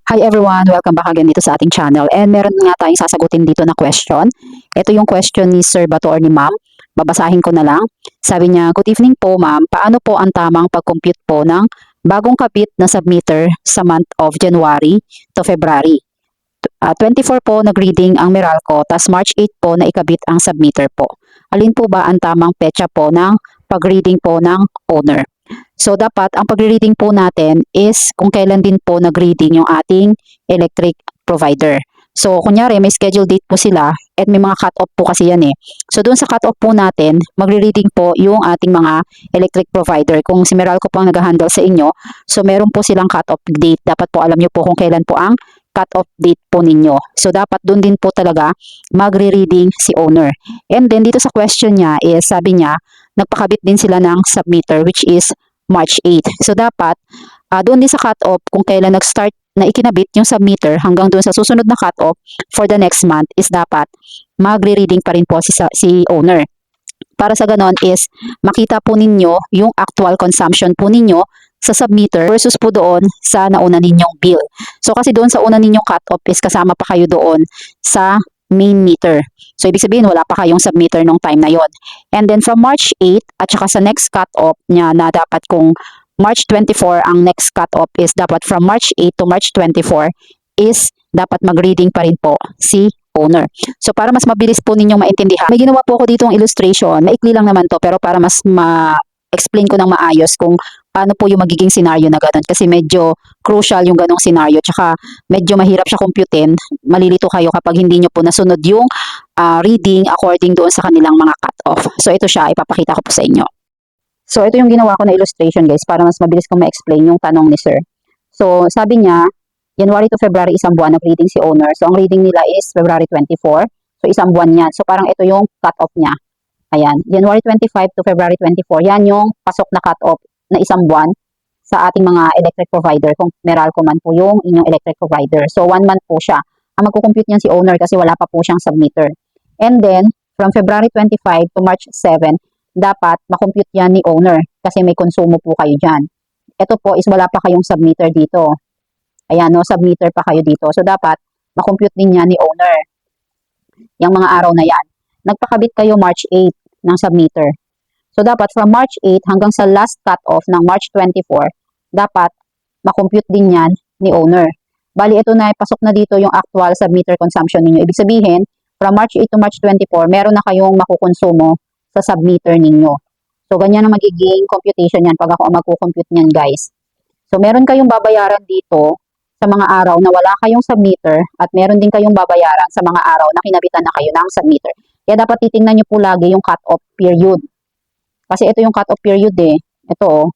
Hi everyone! Welcome back again dito sa ating channel. And meron nga tayong sasagutin dito na question. Ito yung question ni Sir Bato or ni Ma'am. Babasahin ko na lang. Sabi niya, good evening po ma'am. Paano po ang tamang pag-compute po ng bagong kabit na submitter sa month of January to February? 24 po nag-reading ang Meralco, tas March 8 po na ikabit ang submitter po. Alin po ba ang tamang petsa po ng pag-reading po ng owner? So dapat ang pagre-reading po natin is kung kailan din po nag-reading yung ating electric provider. So kunyari may schedule date po sila at may mga cut-off po kasi yan eh. So doon sa cut-off po natin, magre-reading po yung ating mga electric provider. Kung si Meralco po ang nag-handle sa inyo, so meron po silang cut-off date. Dapat po alam nyo po kung kailan po ang cut-off date po ninyo. So dapat doon din po talaga magre-reading si owner. And then dito sa question niya is sabi niya, nagpakabit din sila ng submitter which is March 8. So dapat doon din sa cut-off kung kailan nag-start na ikinabit yung submitter hanggang doon sa susunod na cut-off for the next month is dapat magre-reading pa rin po si owner. Para sa ganon is makita po ninyo yung actual consumption po ninyo sa submitter versus po doon sa nauna ninyong bill. So kasi doon sa una ninyong cut-off is kasama pa kayo doon sa main meter. So, ibig sabihin, wala pa kayong submitter nung time na yon. And then, from March 8, at saka sa next cut-off niya na dapat kung March 24, ang next cut-off is dapat from March 8 to March 24 is dapat mag-reading pa rin po si owner. So, para mas mabilis po ninyong maintindihan, may ginawa po ako ditong illustration. Maikli lang naman to, pero para mas explain ko ng maayos kung paano po yung magiging scenario na ganun. Kasi medyo crucial yung ganong scenario. Tsaka medyo mahirap siya computein. Malilito kayo kapag hindi nyo po nasunod yung reading according doon sa kanilang mga cut-off. So ito siya, ipapakita ko po sa inyo. So ito yung ginawa ko na illustration guys para mas mabilis kong ma-explain yung tanong ni sir. So sabi niya, January to February isang buwan nag-reading si owner. So ang reading nila is February 24. So isang buwan yan. So parang ito yung cut-off niya. Ayan, January 25 to February 24. Yan yung pasok na cut-off na isang buwan sa ating mga electric provider. Kung Meralco man po yung inyong electric provider. So 1 month po siya. Ang magkukompute niyan si owner kasi wala pa po siyang submitter. And then, from February 25 to March 7, dapat makompute yan ni owner kasi may konsumo po kayo dyan. Ito po is wala pa kayong submitter dito. Ayan, no, submitter pa kayo dito. So dapat makompute din yan ni owner. Yung mga araw na yan. Nagpakabit kayo March 8 ng submitter. So, dapat from March 8 hanggang sa last cut-off ng March 24, dapat makompute din yan ni owner. Bali, ito na, pasok na dito yung actual submitter consumption ninyo. Ibig sabihin, from March 8 to March 24, meron na kayong makukonsumo sa submitter ninyo. So, ganyan ang magiging computation yan pag ako magkukompute niyan, guys. So, meron kayong babayaran dito sa mga araw na wala kayong submitter at meron din kayong babayaran sa mga araw na kinabitan na kayo ng submitter. Kaya dapat titingnan nyo po lagi yung cut-off period. Kasi ito yung cut-off period eh. Ito,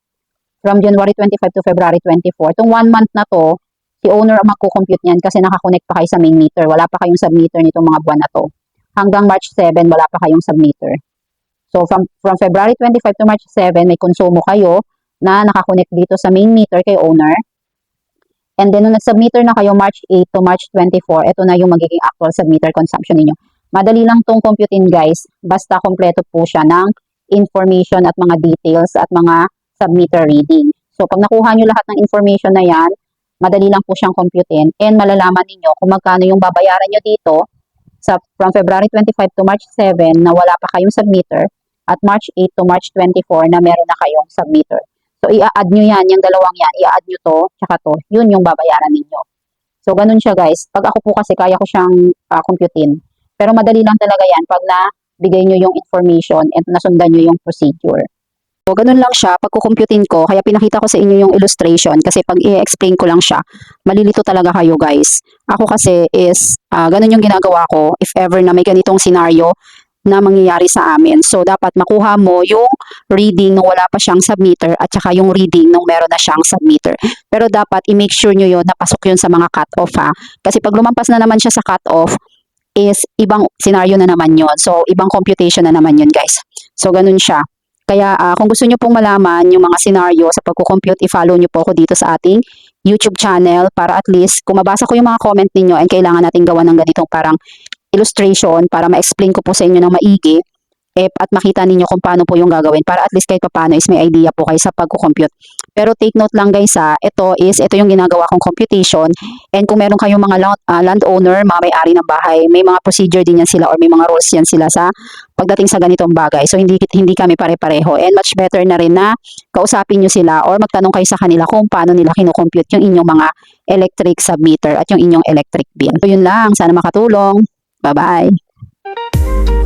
from January 25 to February 24. Itong 1 month na to, si owner ang magkukompute niyan kasi nakakonect pa kayo sa main meter. Wala pa kayong submitter nitong mga buwan na to. Hanggang March 7, wala pa kayong submitter. So, from February 25 to March 7, may konsumo kayo na nakakonect dito sa main meter kay owner. And then, nung nag-submitter na kayo March 8 to March 24, ito na yung magiging actual submitter consumption ninyo. Madali lang tong computein guys, basta kompleto po siya ng information at mga details at mga submitter reading. So, pag nakuha nyo lahat ng information na yan, madali lang po siyang computein and malalaman ninyo kung magkano yung babayaran nyo dito from February 25 to March 7 na wala pa kayong submitter at March 8 to March 24 na meron na kayong submitter. So, i-add nyo yan, yung dalawang yan, i-add nyo to, tsaka to, yun yung babayaran ninyo. So, ganun siya guys. Pag ako po kasi, kaya ko siyang computein. Pero madali lang talaga yan pag nabigay nyo yung information at nasundan nyo yung procedure. So, ganun lang siya. Pag kukumputin ko, kaya pinakita ko sa inyo yung illustration kasi pag i-explain ko lang siya, malilito talaga kayo guys. Ako kasi is, ganun yung ginagawa ko if ever na may ganitong scenario na mangyayari sa amin. So, dapat makuha mo yung reading nung wala pa siyang submitter at saka yung reading nung meron na siyang submitter. Pero dapat i-make sure nyo yun, napasok yun sa mga cut-off ha. Kasi pag lumampas na naman siya sa cut-off, is ibang scenario na naman yon. So, ibang computation na naman yun, guys. So, ganun siya. Kaya, kung gusto nyo pong malaman yung mga scenario sa pagkukompute, i-follow nyo po ako dito sa ating YouTube channel para at least, kung mabasa ko yung mga comment ninyo and kailangan natin gawa ng ganitong parang illustration para ma-explain ko po sa inyo ng maigi, at makita ninyo kung paano po yung gagawin para at least kahit paano is may idea po kayo sa pagkukompute. Pero take note lang guys ito yung ginagawa kong computation, and kung meron kayong mga landowner, mga may-ari ng bahay, may mga procedure din yan sila or may mga rules yan sila sa pagdating sa ganitong bagay. So hindi kami pare-pareho, and much better na rin na kausapin nyo sila or magtanong kayo sa kanila kung paano nila kinocompute yung inyong mga electric submeter at yung inyong electric bill. So yun lang, sana makatulong. Bye-bye.